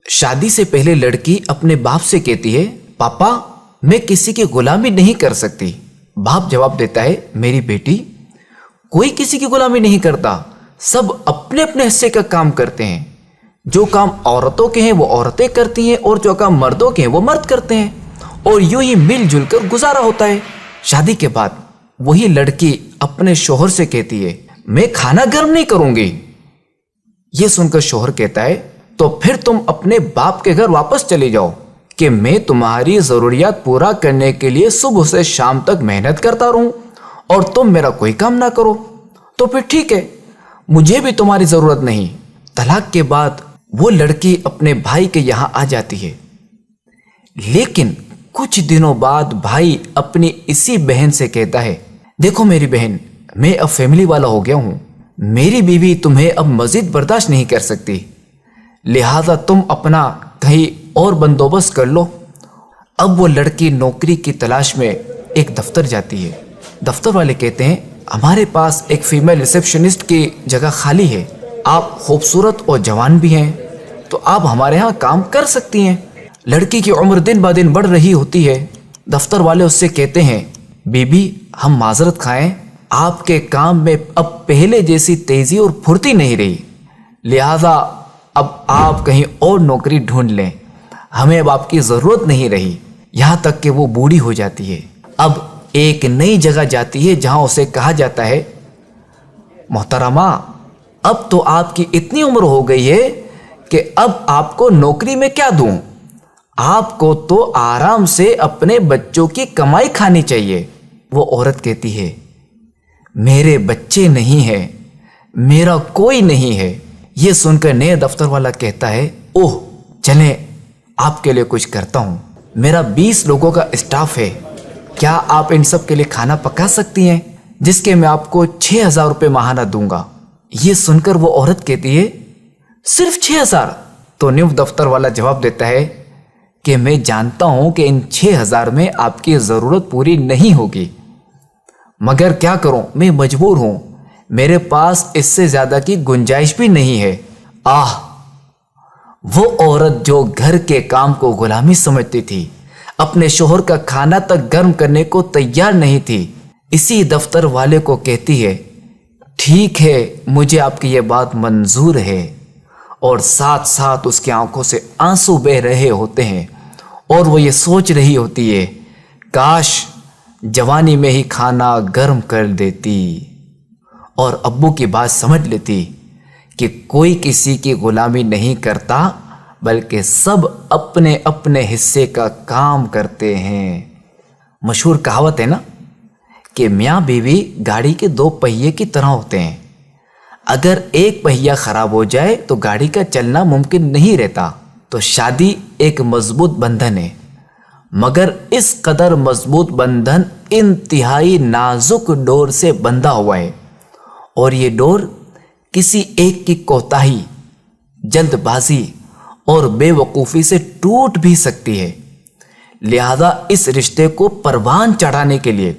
شادی سے پہلے لڑکی اپنے باپ سے کہتی ہے پاپا میں کسی کی غلامی نہیں کر سکتی۔ باپ جواب دیتا ہے میری بیٹی کوئی کسی کی غلامی نہیں کرتا، سب اپنے اپنے حصے کا کام کرتے ہیں۔ جو کام عورتوں کے ہیں وہ عورتیں کرتی ہیں اور جو کام مردوں کے ہیں وہ مرد کرتے ہیں، اور یوں ہی مل جل کر گزارا ہوتا ہے۔ شادی کے بعد وہی لڑکی اپنے شوہر سے کہتی ہے میں کھانا گرم نہیں کروں گی۔ یہ سن کر شوہر کہتا ہے تو پھر تم اپنے باپ کے گھر واپس چلے جاؤ کہ میں تمہاری ضروریات پورا کرنے کے لیے صبح سے شام تک محنت کرتا رہوں اور تم میرا کوئی کام نہ کرو، تو پھر ٹھیک ہے، مجھے بھی تمہاری ضرورت نہیں۔ طلاق کے بعد وہ لڑکی اپنے بھائی کے یہاں آ جاتی ہے، لیکن کچھ دنوں بعد بھائی اپنی اسی بہن سے کہتا ہے دیکھو میری بہن، میں اب فیملی والا ہو گیا ہوں، میری بیوی تمہیں اب مزید برداشت نہیں کر سکتی، لہذا تم اپنا کہیں اور بندوبست کر لو۔ اب وہ لڑکی نوکری کی تلاش میں ایک دفتر جاتی ہے۔ دفتر والے کہتے ہیں ہمارے پاس ایک فیمیل ریسیپشنسٹ کی جگہ خالی ہے، آپ خوبصورت اور جوان بھی ہیں تو آپ ہمارے ہاں کام کر سکتی ہیں۔ لڑکی کی عمر دن بہ دن بڑھ رہی ہوتی ہے۔ دفتر والے اس سے کہتے ہیں بی بی ہم معذرت خواہیں، آپ کے کام میں اب پہلے جیسی تیزی اور پھرتی نہیں رہی، لہذا اب آپ کہیں اور نوکری ڈھونڈ لیں، ہمیں اب آپ کی ضرورت نہیں رہی۔ یہاں تک کہ وہ بوڑھی ہو جاتی ہے، اب ایک نئی جگہ جاتی ہے جہاں اسے کہا جاتا ہے محترمہ اب تو آپ کی اتنی عمر ہو گئی ہے کہ اب آپ کو نوکری میں کیا دوں، آپ کو تو آرام سے اپنے بچوں کی کمائی کھانی چاہیے۔ وہ عورت کہتی ہے میرے بچے نہیں ہیں، میرا کوئی نہیں ہے۔ یہ سن کر نئے دفتر والا کہتا ہے اوہ چلیں آپ کے لیے کچھ کرتا ہوں، میرا 20 لوگوں کا اسٹاف ہے، کیا آپ ان سب کے لیے کھانا پکا سکتی ہیں جس کے میں آپ کو 6000 روپے ماہانہ دوں گا۔ یہ سن کر وہ عورت کہتی ہے صرف 6000؟ تو نیو دفتر والا جواب دیتا ہے کہ میں جانتا ہوں کہ ان 6000 میں آپ کی ضرورت پوری نہیں ہوگی، مگر کیا کروں میں مجبور ہوں، میرے پاس اس سے زیادہ کی گنجائش بھی نہیں ہے۔ آہ، وہ عورت جو گھر کے کام کو غلامی سمجھتی تھی، اپنے شوہر کا کھانا تک گرم کرنے کو تیار نہیں تھی، اسی دفتر والے کو کہتی ہے ٹھیک ہے مجھے آپ کی یہ بات منظور ہے، اور ساتھ ساتھ اس کی آنکھوں سے آنسو بہہ رہے ہوتے ہیں اور وہ یہ سوچ رہی ہوتی ہے کاش جوانی میں ہی کھانا گرم کر دیتی اور ابو کی بات سمجھ لیتی کہ کوئی کسی کی غلامی نہیں کرتا بلکہ سب اپنے اپنے حصے کا کام کرتے ہیں۔ مشہور کہاوت ہے نا کہ میاں بیوی گاڑی کے 2 پہیے کی طرح ہوتے ہیں، اگر ایک پہیہ خراب ہو جائے تو گاڑی کا چلنا ممکن نہیں رہتا۔ تو شادی ایک مضبوط بندھن ہے، مگر اس قدر مضبوط بندھن انتہائی نازک ڈور سے بندھا ہوا ہے، اور یہ ڈور کسی ایک کی کوتاہی، جلد بازی اور بے وقوفی سے ٹوٹ بھی سکتی ہے۔ لہذا اس رشتے کو پروان چڑھانے کے لیے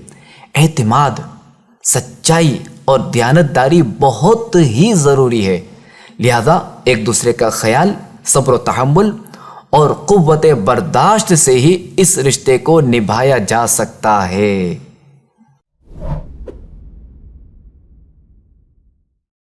اعتماد، سچائی اور دیانتداری بہت ہی ضروری ہے۔ لہذا ایک دوسرے کا خیال، صبر و تحمل اور قوت برداشت سے ہی اس رشتے کو نبھایا جا سکتا ہے۔